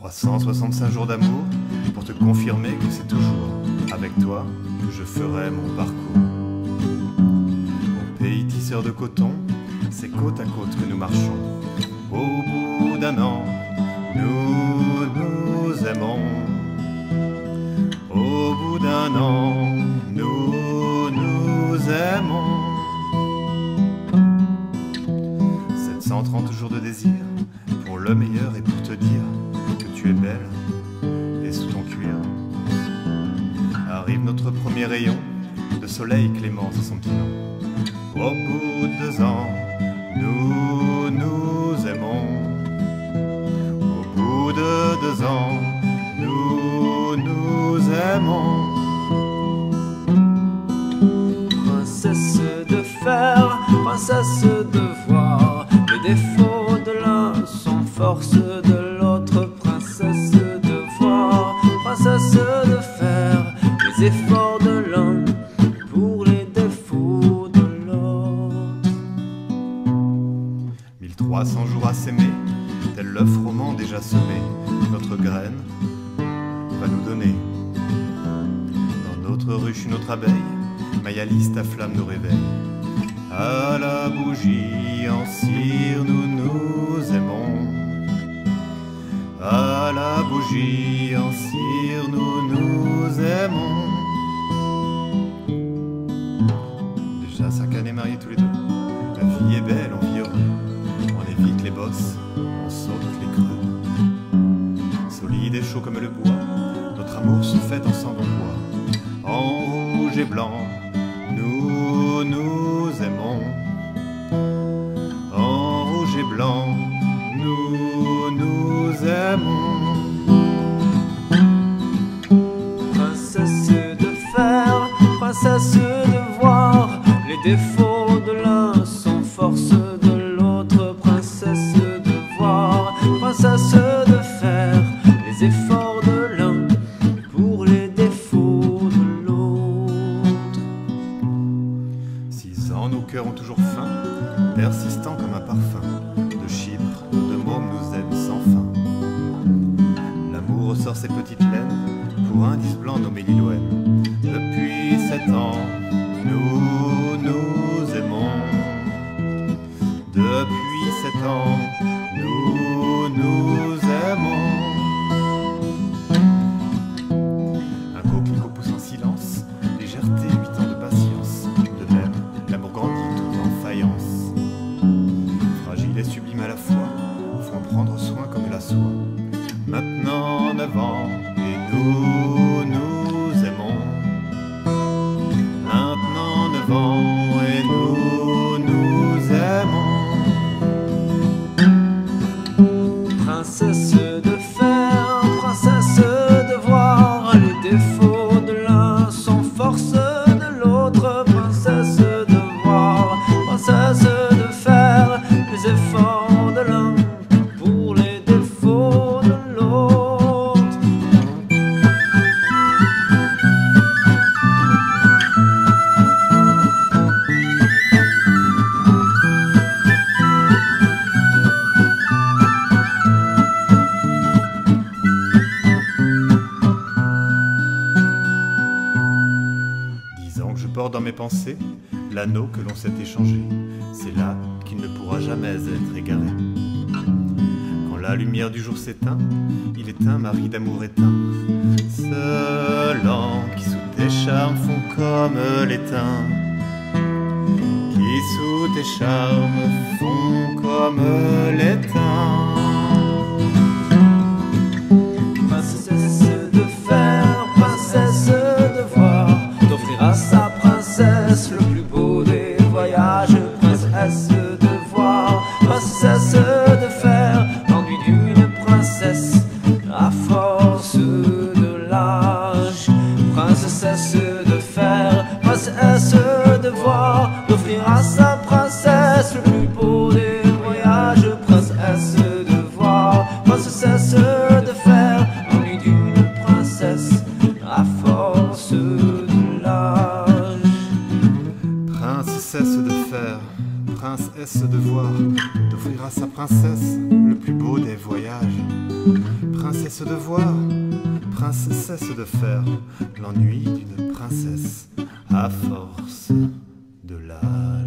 365 jours d'amour pour te confirmer que c'est toujours avec toi que je ferai mon parcours. Au pays tisseur de coton, c'est côte à côte que nous marchons. Au bout d'un an, nous nous aimons. Au bout d'un an, nous nous aimons. 730 jours de désir, pour le meilleur et pour te dire que tu es belle et sous ton cuir. Arrive notre premier rayon de soleil, Clémence et son petit nom. Au bout de 2 ans, nous nous aimons. Au bout de 2 ans, nous nous aimons. Princesse de fer, princesse de voir, les défauts de l'un sont force de l'autre. Princesse de voir, princesse de faire, les efforts de l'un pour les défauts de l'autre. 1300 jours à s'aimer, tel l'œuf roman déjà semé, notre graine va nous donner. Dans notre ruche une autre abeille, Maïalis ta flamme nous réveille. À la bougie en cire nous nous aimons. À la bougie en cire nous nous aimons. Déjà 5 années mariés tous les deux, la vie est belle, on vit heureux. On évite les bosses, on saute les creux. Solide et chaud comme le bois, notre amour se fête ensemble en bois. En rouge et blanc, nous nous aimons. En rouge et blanc, nous nous aimons. Princesse de fer, princesse de voir, les défauts de l'un sont force de l'autre. Princesse de voir, princesse de faire, les efforts de l'un pour les défauts de l'autre. 6 ans, nos cœurs ont toujours faim, persistant comme un parfum. De Chypre, de mômes nous aiment sans fin. L'amour ressort ses petites laines pour un indice blanc nommé Lilloène. Depuis 7 ans, nous nous aimons. Depuis 7 ans, nous nous aimons. Un coquelicot pousse en silence, légèreté, 8 ans de patience. De même, l'amour grandit tout en faïence. Fragile et sublime à la fois, faut en prendre soin comme la soie. Maintenant 9 ans, et nous nous aimons. Maintenant 9 ans, et nous nous aimons. Princesse de fer, princesse de voir, les défauts de l'un sont force de l'autre. Princesse de voir, princesse de faire, les efforts de l'un pour les défauts de l'autre. Je porte dans mes pensées l'anneau que l'on s'est échangé. C'est là qu'il ne pourra jamais être égaré. Quand la lumière du jour s'éteint, il est un mari d'amour éteint. Seul an qui sous tes charmes font comme l'étain. Qui sous tes charmes font comme l'étain. Princesse de fer, princesse de voir, t'offrira sa princesse le plus beau des voyages. Princesse de voir, princesse de faire, l'ennui d'une princesse à force de l'âge. Princesse de faire, princesse de voir, t'offrira sa princesse le plus beau des voyages. Princesse de voir, princesse de faire, l'ennui d'une princesse à force de l'âge. Princesse de fer, princesse de voir, t'offrira sa princesse le plus beau des voyages. princesse de voir, princesse de faire l'ennui d'une princesse à force de la